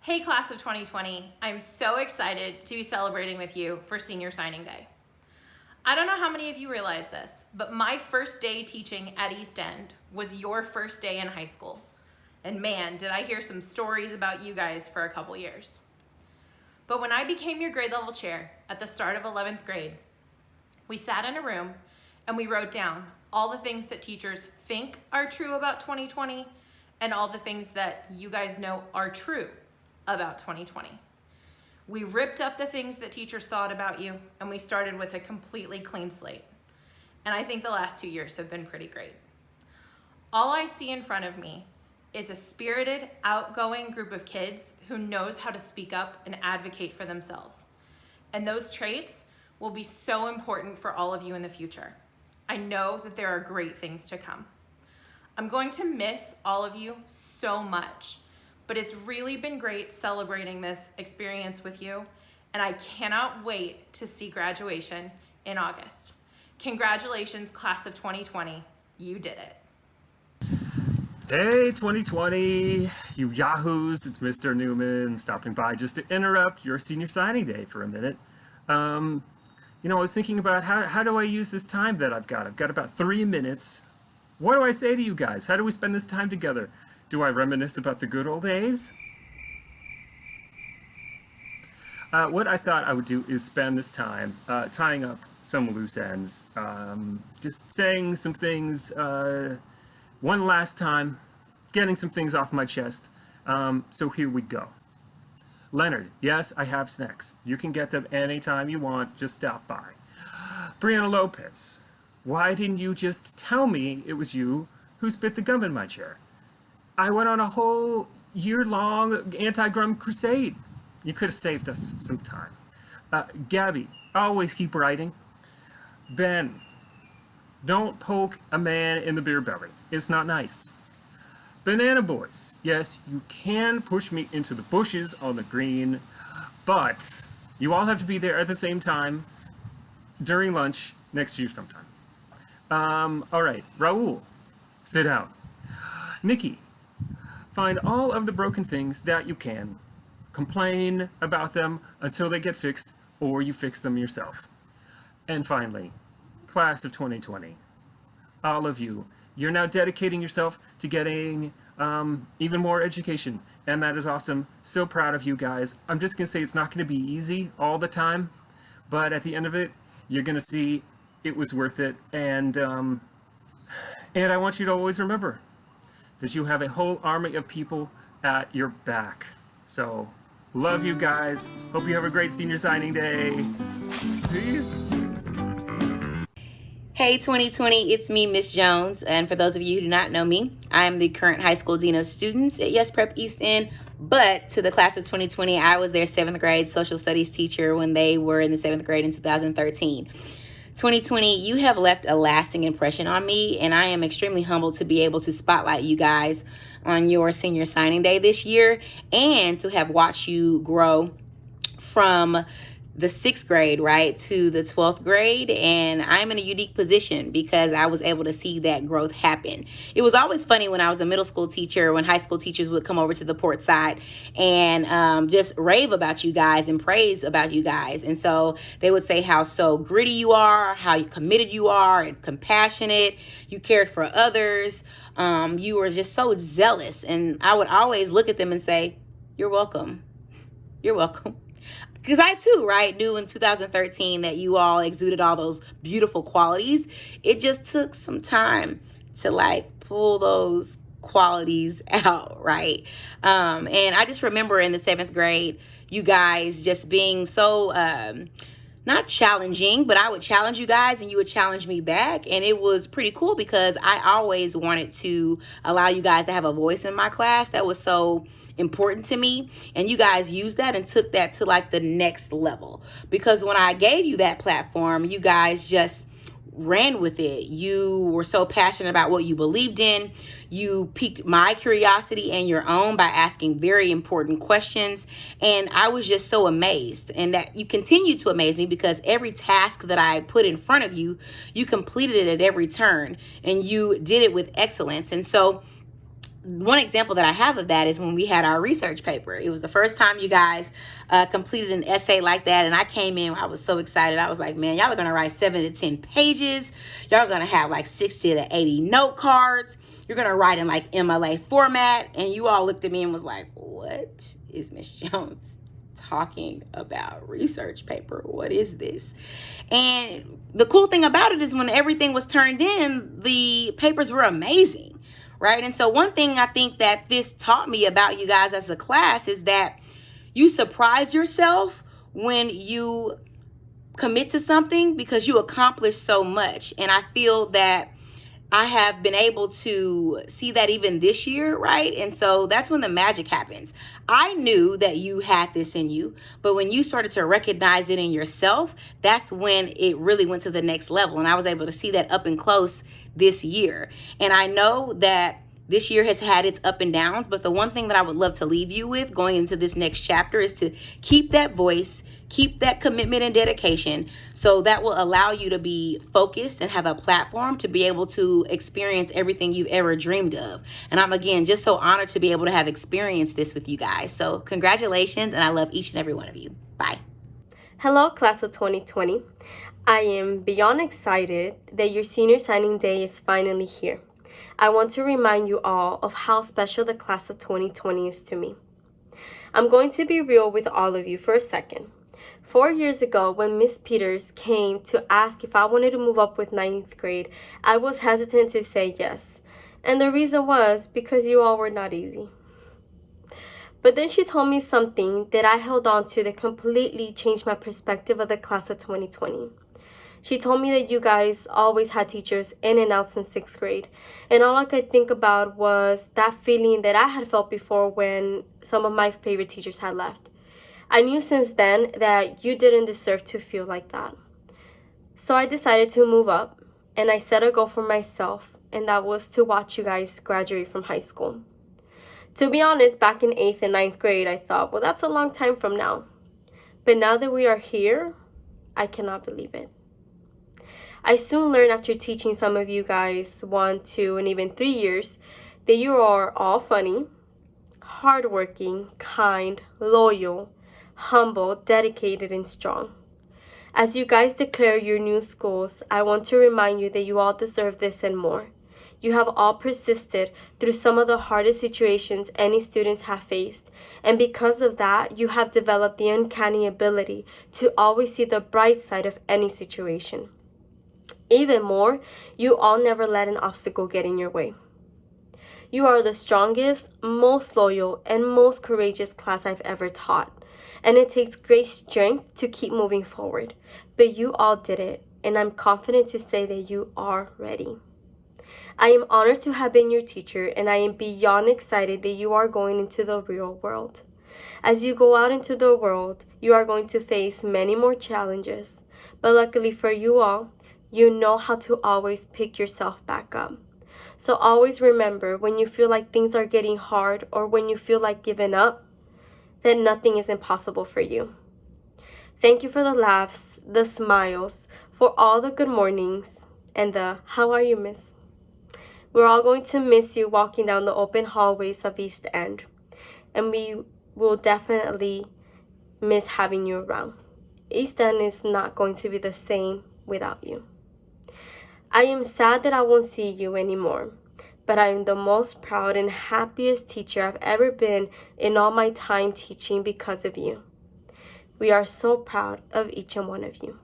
Hey class of 2020, I'm so excited to be celebrating with you for senior signing day. I don't know how many of you realize this, but my first day teaching at East End was your first day in high school. And man, did I hear some stories about you guys for a couple years. But when I became your grade level chair at the start of 11th grade, we sat in a room and we wrote down all the things that teachers think are true about 2020 and all the things that you guys know are true about 2020. We ripped up the things that teachers thought about you and we started with a completely clean slate. And I think the last 2 years have been pretty great. All I see in front of me is a spirited, outgoing group of kids who knows how to speak up and advocate for themselves. And those traits will be so important for all of you in the future. I know that there are great things to come. I'm going to miss all of you so much, but it's really been great celebrating this experience with you, and I cannot wait to see graduation in August. Congratulations, class of 2020, you did it. Hey 2020, you yahoos, it's Mr. Newman stopping by just to interrupt your senior signing day for a minute. I was thinking about how do I use this time that I've got? I've got about 3 minutes. What do I say to you guys? How do we spend this time together? Do I reminisce about the good old days? What I thought I would do is spend this time tying up some loose ends, just saying some things one last time, getting some things off my chest. So here we go. Leonard, yes, I have snacks. You can get them anytime you want, just stop by. Brianna Lopez, why didn't you just tell me it was you who spit the gum in my chair? I went on a whole year-long anti-gum crusade. You could have saved us some time. Gabby, always keep writing. Ben, don't poke a man in the beer belly. It's not nice. Banana Boys, yes, you can push me into the bushes on the green, but you all have to be there at the same time during lunch next year sometime. All right, Raul, sit down. Nikki, find all of the broken things that you can, complain about them until they get fixed, or you fix them yourself. And finally, class of 2020, all of you, you're now dedicating yourself to getting even more education, and that is awesome. So proud of you guys. I'm just gonna say it's not gonna be easy all the time, but at the end of it, you're gonna see it was worth it, and I want you to always remember that you have a whole army of people at your back. So, love you guys. Hope you have a great senior signing day. Peace. Hey 2020, it's me, Miss Jones, and for those of you who do not know me, I am the current high school dean of students at Yes Prep East End, but to the class of 2020, I was their 7th grade social studies teacher when they were in the 7th grade in 2013. 2020, you have left a lasting impression on me, and I am extremely humbled to be able to spotlight you guys on your senior signing day this year and to have watched you grow from the 6th grade, right, to the 12th grade. And I'm in a unique position because I was able to see that growth happen. It was always funny when I was a middle school teacher, when high school teachers would come over to the port side and just rave about you guys and praise about you guys. And so they would say how so gritty you are, how committed you are and compassionate, you cared for others, you were just so zealous. And I would always look at them and say, you're welcome. You're welcome. Because I too, right, knew in 2013 that you all exuded all those beautiful qualities. It just took some time to pull those qualities out, right? And I just remember in the 7th grade, you guys just being so, not challenging, but I would challenge you guys and you would challenge me back. And it was pretty cool because I always wanted to allow you guys to have a voice in my class. That was so important to me, and you guys used that and took that to the next level, because when I gave you that platform, you guys just ran with it. You were so passionate about what you believed in. You piqued my curiosity and your own by asking very important questions, and I was just so amazed, and that you continue to amaze me because every task that I put in front of you, you completed it at every turn and you did it with excellence. And so one example that I have of that is when we had our research paper. It was the first time you guys completed an essay like that. And I came in, I was so excited. I was like, man, y'all are going to write 7 to 10 pages. Y'all are going to have like 60 to 80 note cards. You're going to write in like MLA format. And you all looked at me and was like, what is Miss Jones talking about? Research paper? What is this? And the cool thing about it is when everything was turned in, the papers were amazing. Right? And so one thing I think that this taught me about you guys as a class is that you surprise yourself when you commit to something because you accomplish so much. And I feel that I have been able to see that even this year, right? And so that's when the magic happens. I knew that you had this in you, but when you started to recognize it in yourself, that's when it really went to the next level. And I was able to see that up and close this year. And I know that this year has had its up and downs, but the one thing that I would love to leave you with going into this next chapter is to keep that voice, keep that commitment and dedication, so that will allow you to be focused and have a platform to be able to experience everything you've ever dreamed of. And I'm, again, just so honored to be able to have experienced this with you guys. So congratulations, and I love each and every one of you. Bye. Hello, class of 2020. I am beyond excited that your senior signing day is finally here. I want to remind you all of how special the class of 2020 is to me. I'm going to be real with all of you for a second. 4 years ago, when Miss Peters came to ask if I wanted to move up with 9th grade, I was hesitant to say yes. And the reason was because you all were not easy. But then she told me something that I held on to that completely changed my perspective of the class of 2020. She told me that you guys always had teachers in and out since 6th grade. And all I could think about was that feeling that I had felt before when some of my favorite teachers had left. I knew since then that you didn't deserve to feel like that. So I decided to move up, and I set a goal for myself, and that was to watch you guys graduate from high school. To be honest, back in 8th and 9th grade, I thought, well, that's a long time from now. But now that we are here, I cannot believe it. I soon learned after teaching some of you guys 1, 2, and even 3 years that you are all funny, hardworking, kind, loyal, humble, dedicated, and strong. As you guys declare your new schools, I want to remind you that you all deserve this and more. You have all persisted through some of the hardest situations any students have faced, and because of that, you have developed the uncanny ability to always see the bright side of any situation. Even more, you all never let an obstacle get in your way. You are the strongest, most loyal, and most courageous class I've ever taught, and it takes great strength to keep moving forward, but you all did it, and I'm confident to say that you are ready. I am honored to have been your teacher, and I am beyond excited that you are going into the real world. As you go out into the world, you are going to face many more challenges, but luckily for you all, you know how to always pick yourself back up. So always remember, when you feel like things are getting hard or when you feel like giving up, that nothing is impossible for you. Thank you for the laughs, the smiles, for all the good mornings, and the "How are you, miss?" We're all going to miss you walking down the open hallways of East End, and we will definitely miss having you around. East End is not going to be the same without you. I am sad that I won't see you anymore, but I am the most proud and happiest teacher I've ever been in all my time teaching because of you. We are so proud of each and one of you.